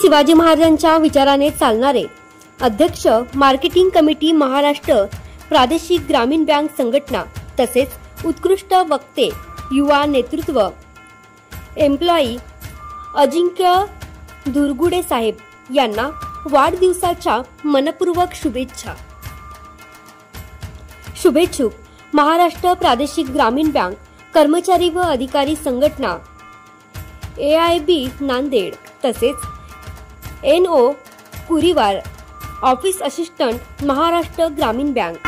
शिवाजी महाराजांच्या विचाराने चालणारे अध्यक्ष मार्केटिंग कमिटी महाराष्ट्र प्रादेशिक ग्रामीण बँक संघटना तसेच उत्कृष्ट वक्ते युवा नेतृत्व एम्प्लॉई अजिंक्य दुर्गुडे साहेब यांना वाढदिवसाच्या मनपूर्वक शुभेच्छा। शुभेच्छुक महाराष्ट्र प्रादेशिक ग्रामीण बँक कर्मचारी व अधिकारी संघटना AIB नांदेड तसेच NO कुरीवार ऑफिस असिस्टंट महाराष्ट्र ग्रामीण बँक।